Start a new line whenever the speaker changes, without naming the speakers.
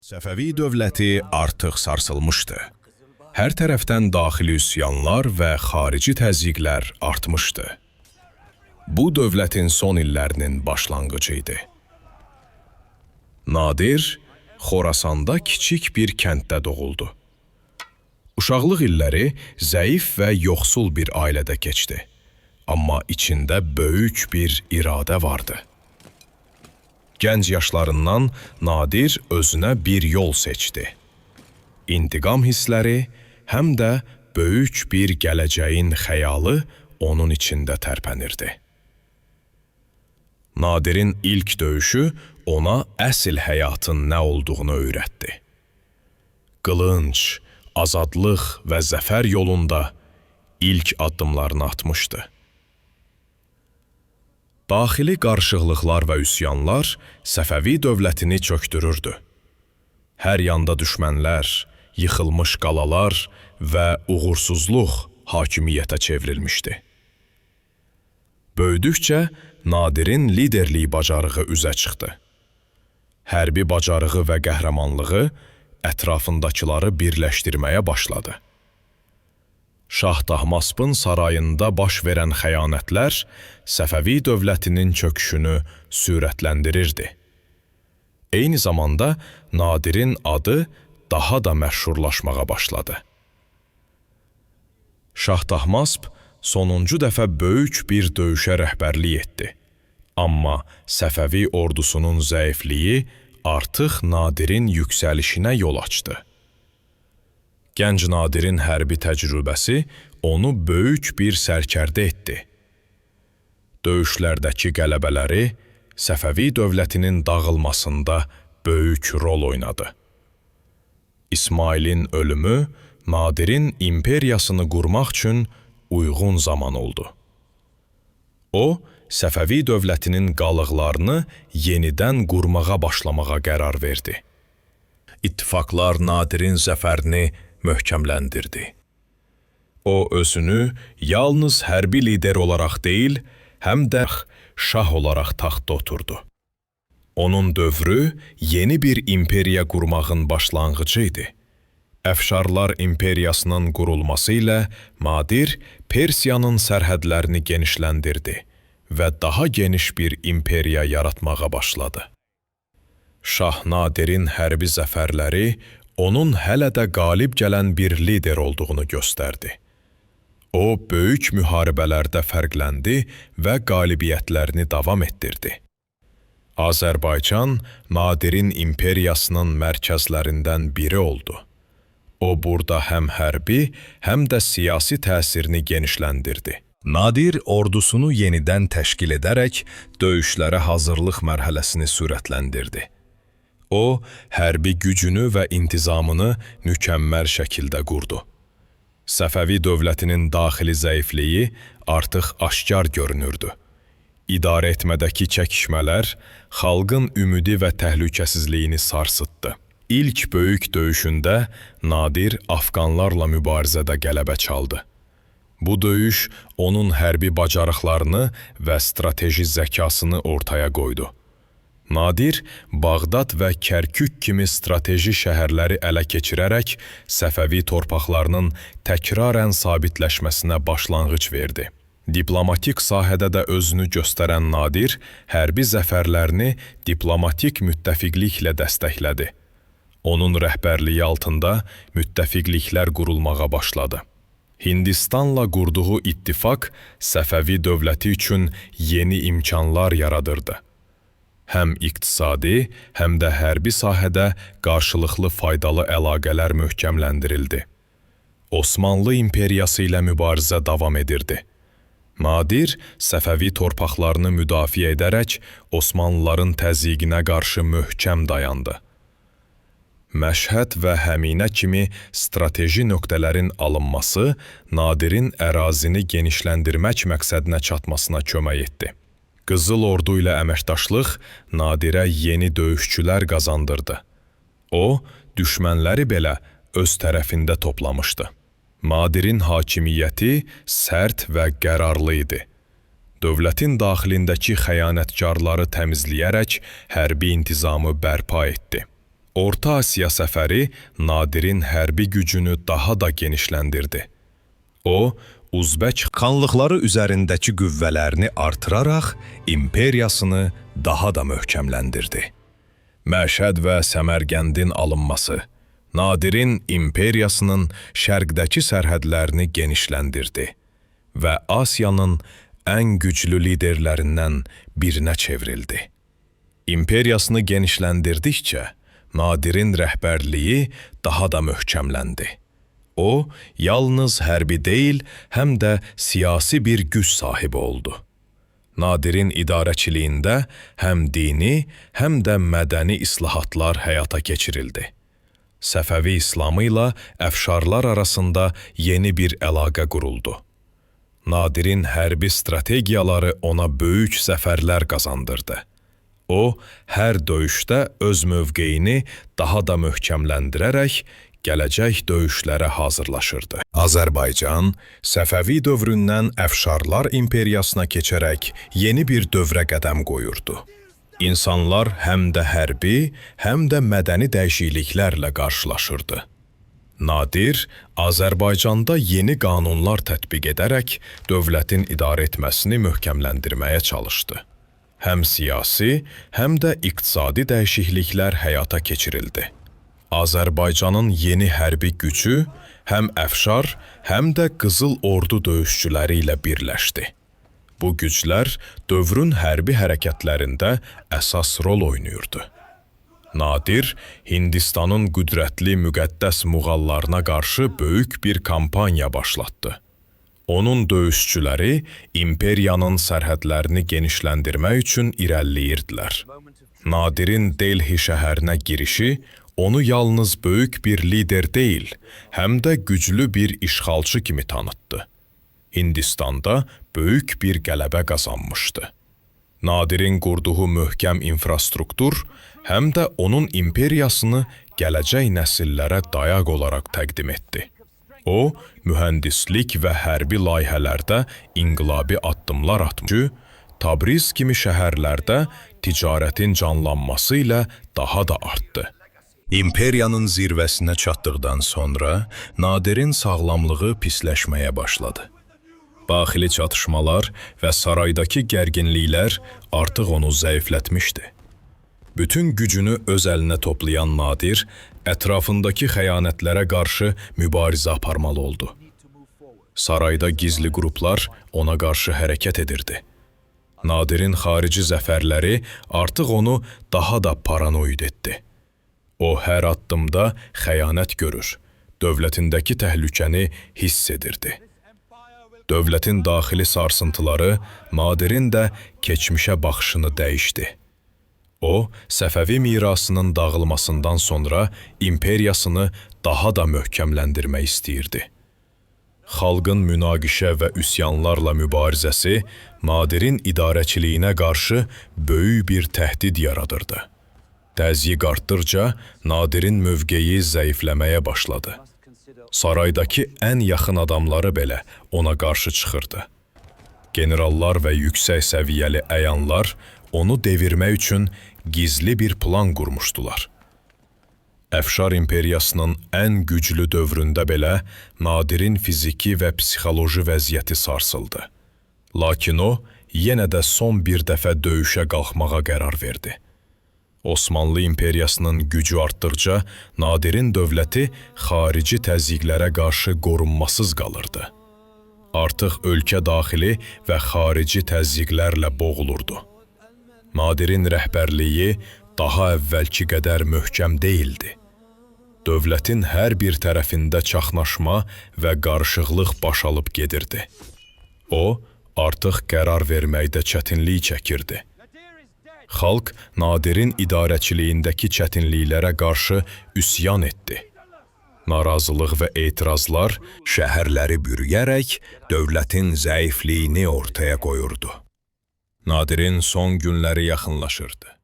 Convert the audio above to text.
Səfəvi dövləti artıq sarsılmışdı. Hər tərəfdən daxili üsyanlar və xarici təzyiqlər artmışdı. Bu dövlətin son illərinin başlanğıcı idi. Nadir, Xorasanda kiçik bir kənddə doğuldu. Uşaqlıq illəri zəif və yoxsul bir ailədə keçdi. Amma içində böyük bir iradə vardı. Gənc yaşlarından Nadir özünə bir yol seçdi. İntiqam hissləri, həm də böyük bir gələcəyin xəyalı onun içində tərpənirdi. Nadir'in ilk döyüşü ona əsl həyatın nə olduğunu öyrətdi. Qılınc, azadlıq və zəfər yolunda ilk addımlarını atmışdı. Daxili qarışıqlıqlar və üsyanlar Səfəvi dövlətini çökdürürdü. Hər yanda düşmənlər, yıxılmış qalalar və uğursuzluq hakimiyyətə çevrilmişdi. Böyüdükcə Nadir'in liderliyi bacarığı üzə çıxdı. Hərbi bacarığı və qəhrəmanlığı ətrafındakıları birləşdirməyə başladı. Şah Tahmaspın sarayında baş verən xəyanətlər Səfəvi dövlətinin çöküşünü sürətləndirirdi. Eyni zamanda Nadir'in adı daha da məşhurlaşmağa başladı. Şah Tahmasp sonuncu dəfə böyük bir döyüşə rəhbərlik etdi. Amma Səfəvi ordusunun zəifliyi artıq Nadir'in yüksəlişinə yol açdı. Gənc Nadir'in hərbi təcrübəsi onu böyük bir sərkərdə etdi. Döyüşlərdəki qələbələri Səfəvi dövlətinin dağılmasında böyük rol oynadı. İsmailin ölümü Nadir'in imperiyasını qurmaq üçün uyğun zaman oldu. O, Səfəvi dövlətinin qalıqlarını yenidən qurmağa başlamağa qərar verdi. İttifaqlar Nadir'in zəfərini möhkəmləndirdi. O özünü yalnız hərbi lider olaraq deyil, həm də şah olaraq taxtda oturdu. Onun dövrü yeni bir imperiya qurmağın başlanğıcı idi. Əfşarlar imperiyasının qurulması ilə Nadir Persiyanın sərhədlərini genişləndirdi və daha geniş bir imperiya yaratmağa başladı. Şah Nadir'in hərbi zəfərləri onun hələ də qalib gələn bir lider olduğunu göstərdi. O, böyük müharibələrdə fərqləndi və qalibiyyətlərini davam etdirdi. Azərbaycan, Nadir'in imperiyasının mərkəzlərindən biri oldu. O, burada həm hərbi, həm də siyasi təsirini genişləndirdi. Nadir ordusunu yenidən təşkil edərək döyüşlərə hazırlıq mərhələsini sürətləndirdi. O, hərbi gücünü və intizamını mükəmməl şəkildə qurdu. Səfəvi dövlətinin daxili zəifliyi artıq aşkar görünürdü. İdarə etmədəki çəkişmələr xalqın ümidi və təhlükəsizliyini sarsıtdı. İlk böyük döyüşündə Nadir Afqanlarla mübarizədə qələbə çaldı. Bu döyüş onun hərbi bacarıqlarını və strateji zəkasını ortaya qoydu. Nadir, Bağdad və Kərkük kimi strateji şəhərləri ələ keçirərək Səfəvi torpaqlarının təkrarən sabitləşməsinə başlanğıc verdi. Diplomatik sahədə də özünü göstərən Nadir, hərbi zəfərlərini diplomatik müttəfiqliklə dəstəklədi. Onun rəhbərliyi altında müttəfiqliklər qurulmağa başladı. Hindistanla qurduğu ittifaq Səfəvi dövləti üçün yeni imkanlar yaradırdı. Həm iqtisadi, həm də hərbi sahədə qarşılıqlı faydalı əlaqələr möhkəmləndirildi. Osmanlı imperiyası ilə mübarizə davam edirdi. Nadir, Səfəvi torpaqlarını müdafiə edərək Osmanlıların təzyiqinə qarşı möhkəm dayandı. Məşhəd və Həminə kimi strateji nöqtələrin alınması Nadir'in ərazini genişləndirmək məqsədinə çatmasına kömək etdi. Qızıl Ordu ilə əməkdaşlıq Nadirə yeni döyüşçülər qazandırdı. O, düşmənləri belə öz tərəfində toplamışdı. Nadir'in hakimiyyəti sərt və qərarlı idi. Dövlətin daxilindəki xəyanətkarları təmizləyərək hərbi intizamı bərpa etdi. Orta Asiya səfəri Nadirin hərbi gücünü daha da genişləndirdi. O, Uzbek xanlıqları üzərindəki qüvvələrini artıraraq imperiyasını daha da möhkəmləndirdi. Məşəd və Səmərqəndin alınması Nadirin imperiyasının şərqdəki sərhədlərini genişləndirdi və Asiyanın ən güclü liderlərindən birinə çevrildi. İmperiyasını genişləndirdikcə, Nadirin rəhbərliyi daha da möhkəmləndi. O, yalnız hərbi deyil, həm də siyasi bir güc sahibi oldu. Nadirin idarəçiliyində həm dini, həm də mədəni islahatlar həyata keçirildi. Səfəvi İslamı ilə əfşarlar arasında yeni bir əlaqə quruldu. Nadirin hərbi strategiyaları ona böyük zəfərlər qazandırdı. O, hər döyüşdə öz mövqeyini daha da möhkəmləndirərək gələcək döyüşlərə hazırlaşırdı. Azərbaycan, Səfəvi dövründən Əfşarlar imperiyasına keçərək yeni bir dövrə qədəm qoyurdu. İnsanlar həm də hərbi, həm də mədəni dəyişikliklərlə qarşılaşırdı. Nadir, Azərbaycanda yeni qanunlar tətbiq edərək dövlətin idarə etməsini möhkəmləndirməyə çalışdı. Həm siyasi, həm də iqtisadi dəyişikliklər həyata keçirildi. Azərbaycanın yeni hərbi gücü həm Əfşar, həm də Qızıl Ordu döyüşçüləri ilə birləşdi. Bu güclər dövrün hərbi hərəkətlərində əsas rol oynayırdı. Nadir, Hindistanın qüdrətli müqəddəs muğallarına qarşı böyük bir kampaniya başlatdı. Onun döyüşçüləri imperiyanın sərhədlərini genişləndirmək üçün irəliləyirdilər. Nadirin Delhi şəhərinə girişi onu yalnız böyük bir lider deyil, həm də güclü bir işğalçı kimi tanıtdı. Hindistanda böyük bir qələbə qazanmışdı. Nadirin qurduğu möhkəm infrastruktur həm də onun imperiyasını gələcək nəsillərə dayaq olaraq təqdim etdi. O, mühəndislik və hərbi layihələrdə inqilabi addımlar atmışdı, Tabriz kimi şəhərlərdə ticarətin canlanması ilə daha da artdı. İmperiyanın zirvəsinə çatdıqdan sonra Nadirin sağlamlığı pisləşməyə başladı. Daxili çatışmalar və saraydakı gərginliklər artıq onu zəiflətmişdi. Bütün gücünü öz əlinə toplayan Nadir, ətrafındakı xəyanətlərə qarşı mübarizə aparmalı oldu. Sarayda gizli qruplar ona qarşı hərəkət edirdi. Nadirin xarici zəfərləri artıq onu daha da paranoid etdi. O, hər addımda xəyanət görür, dövlətindəki təhlükəni hiss edirdi. Dövlətin daxili sarsıntıları Nadirin də keçmişə baxışını dəyişdi. O, Səfəvi mirasının dağılmasından sonra imperiyasını daha da möhkəmləndirmək istəyirdi. Xalqın münaqişə və üsyanlarla mübarizəsi Nadirin idarəçiliyinə qarşı böyük bir təhdid yaradırdı. Təzyiq artdıqca Nadirin mövqeyi zəifləməyə başladı. Saraydakı ən yaxın adamları belə ona qarşı çıxırdı. Generallar və yüksək səviyyəli əyanlar onu devirmək üçün gizli bir plan qurmuşdular. Əfşar imperiyasının ən güclü dövründə belə Nadirin fiziki və psixoloji vəziyyəti sarsıldı. Lakin o, yenə də son bir dəfə döyüşə qalxmağa qərar verdi. Osmanlı imperiyasının gücü artdıqca Nadirin dövləti xarici təzyiqlərə qarşı qorunmasız qalırdı. Artıq ölkə daxili və xarici təzyiqlərlə boğulurdu. Nadirin rəhbərliyi daha əvvəlki qədər möhkəm deyildi. Dövlətin hər bir tərəfində çaxnaşma və qarışıqlıq baş alıb gedirdi. O, artıq qərar verməkdə çətinlik çəkirdi. Xalq Nadirin idarəçiliyindəki çətinliklərə qarşı üsyan etdi. Narazılıq və etirazlar şəhərləri bürüyərək dövlətin zəifliyini ortaya qoyurdu. Nadirin son günləri yaxınlaşırdı.